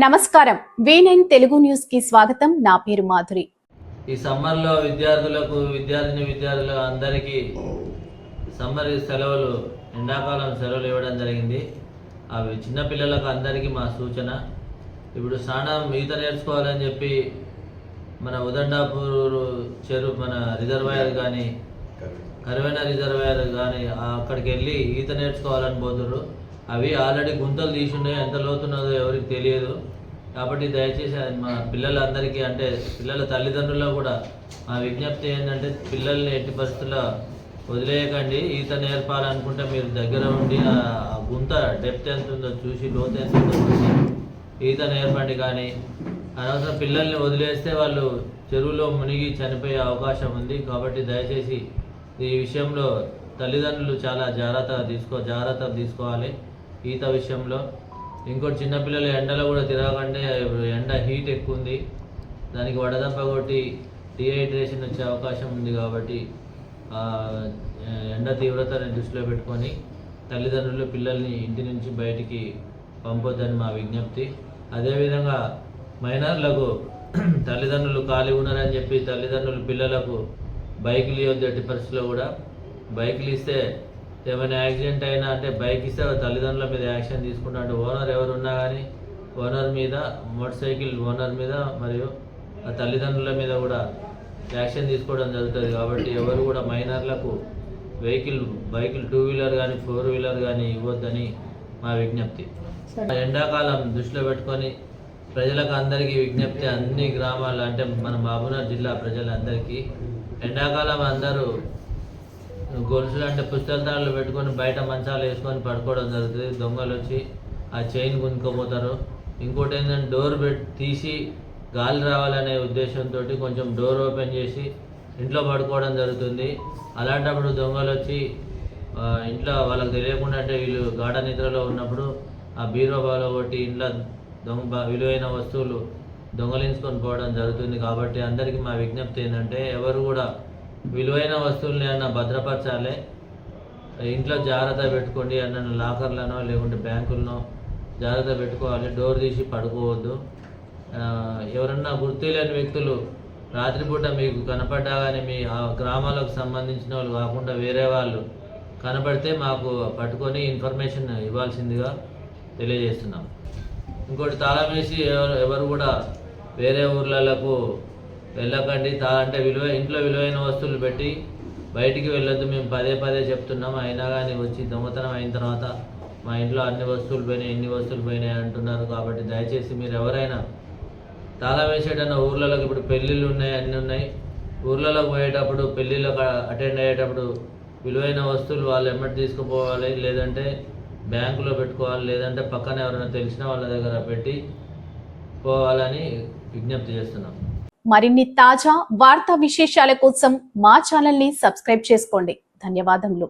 నమస్కారం. V9 Telugu news కి స్వాగతం. నా పేరు మాధురి. ఈ సమ్మర్లో విద్యార్థులకు అందరికీ సమ్మర్ సెలవులు, ఎండాకాలం సెలవులు ఇవ్వడం జరిగింది. అవి చిన్నపిల్లలకు అందరికీ మా సూచన. ఇప్పుడు ఈత నేర్చుకోవాలని చెప్పి మన ఉదండాపూర్ చెరువు, మన రిజర్వాయర్ కానీ, కరువైన రిజర్వాయర్ కానీ అక్కడికి వెళ్ళి ఈత నేర్చుకోవాలని పోతున్నారు. అవి ఆల్రెడీ గుంతలు తీసున్నాయి, ఎంత లోతున్నదో ఎవరికి తెలియదు. కాబట్టి దయచేసి మా పిల్లలందరికీ, అంటే పిల్లల తల్లిదండ్రులకు కూడా మా విజ్ఞప్తి ఏంటంటే, పిల్లల్ని ఎట్టి పరిస్థితుల్లో వదిలేయకండి. ఈత నేర్పాలనుకుంటే మీరు దగ్గర ఉండి ఆ గుంత డెప్త్ ఎంత ఉందో చూసి, లోతు ఎంత ఉందో చూసి ఈత నేర్పండి. కానీ అనవసరం పిల్లల్ని వదిలేస్తే వాళ్ళు చెరువులో మునిగి చనిపోయే అవకాశం ఉంది. కాబట్టి దయచేసి ఈ విషయంలో తల్లిదండ్రులు చాలా జాగ్రత్త తీసుకోవాలి ఈత విషయంలో. ఇంకోటి, చిన్నపిల్లలు ఎండలో కూడా తిరగకండి. ఎండ హీట్ ఎక్కువ ఉంది, దానికి వడదెబ్బ కొట్టి డిహైడ్రేషన్ వచ్చే అవకాశం ఉంది. కాబట్టి ఎండ తీవ్రతని దృష్టిలో పెట్టుకొని తల్లిదండ్రులు పిల్లల్ని ఇంటి నుంచి బయటికి పంపొద్దని మా విజ్ఞప్తి. అదేవిధంగా మైనర్లకు తల్లిదండ్రులు ఖాళీ ఉన్నారని చెప్పి తల్లిదండ్రులు పిల్లలకు బైకులు ఇవ్వద్దు. ఎట్టి పరిస్థితుల్లో కూడా బైకులు ఇస్తే ఏమైనా యాక్సిడెంట్ అయినా, అంటే బైక్ ఇస్తే తల్లిదండ్రుల మీద యాక్షన్ తీసుకుంటా. ఓనర్ ఎవరున్నా కానీ ఓనర్ మీద, మోటార్ సైకిల్ ఓనర్ మీద మరియు ఆ తల్లిదండ్రుల మీద కూడా యాక్షన్ తీసుకోవడం జరుగుతుంది. కాబట్టి ఎవరు కూడా మైనర్లకు బైకులు 2 వీలర్ కానీ 4 వీలర్ కానీ ఇవ్వద్దని మా విజ్ఞప్తి. ఎండాకాలం దృష్టిలో పెట్టుకొని ప్రజలకు అందరికీ విజ్ఞప్తి, అన్ని గ్రామాలు, అంటే మన మహబూబ్నగర్ జిల్లా ప్రజలందరికీ ఎండాకాలం అందరూ గొలుసులు, అంటే పుస్తకాలు పెట్టుకొని బయట మంచాలు వేసుకొని పడుకోవడం జరుగుతుంది. దొంగలు వచ్చి ఆ చైన్ గుంజుకోపోతారు. ఇంకోటి ఏంటంటే, డోర్ తీసి గాలి రావాలనే ఉద్దేశంతో కొంచెం డోర్ ఓపెన్ చేసి ఇంట్లో పడుకోవడం జరుగుతుంది. అలాంటప్పుడు దొంగలు వచ్చి ఇంట్లో వాళ్ళకి తెలియకుండా, అంటే వీళ్ళు గాఢ నిద్రలో ఉన్నప్పుడు ఆ బీరోబాలో కొట్టి ఇంట్లో విలువైన వస్తువులు దొంగలించుకొని పోవడం జరుగుతుంది. కాబట్టి అందరికీ మా విజ్ఞప్తి ఏంటంటే, ఎవరు కూడా విలువైన వస్తువుల్ని అన్న భద్రపరచాలి. ఇంట్లో జాగ్రత్త పెట్టుకోండి. అన్న లాకర్లనో లేకుంటే బ్యాంకులనో జాగ్రత్త పెట్టుకోవాలి. డోర్ తీసి పడుకోవద్దు. ఎవరన్నా గుర్తులేని వ్యక్తులు రాత్రిపూట మీకు కనపడ్డా కానీ, మీ ఆ గ్రామాలకు సంబంధించిన వాళ్ళు కాకుండా వేరే వాళ్ళు కనపడితే మాకు పట్టుకొని ఇన్ఫర్మేషన్ ఇవ్వాల్సిందిగా తెలియజేస్తున్నాం. ఇంకోటి, తాళం వేసి ఎవరు కూడా వేరే ఊర్లకు వెళ్ళకండి. అంటే ఇంట్లో విలువైన వస్తువులు పెట్టి బయటికి వెళ్ళొద్దు. మేము పదే చెప్తున్నాం. అయినా కానీ వచ్చి దొంగతనం అయిన తర్వాత మా ఇంట్లో అన్ని వస్తువులు పోయినాయి, ఎన్ని వస్తువులు పోయినాయి అంటున్నారు. కాబట్టి దయచేసి మీరు ఎవరైనా తాళం వేసేటన్నా ఊర్లలోకి, ఇప్పుడు పెళ్ళిళ్ళు ఉన్నాయి, అన్నీ ఉన్నాయి, ఊర్లలోకి పోయేటప్పుడు, పెళ్ళిళ్ళకు అటెండ్ అయ్యేటప్పుడు విలువైన వస్తువులు వాళ్ళు ఎమ్మటి తీసుకుపోవాలి. లేదంటే బ్యాంకులో పెట్టుకోవాలి, లేదంటే పక్కన ఎవరైనా తెలిసిన వాళ్ళ దగ్గర పెట్టి పోవాలని విజ్ఞప్తి చేస్తున్నాం. మరిన్ని తాజా వార్తా విశేషాల కోసం మా ఛానల్ ని సబ్స్క్రైబ్ చేసుకోండి. ధన్యవాదములు.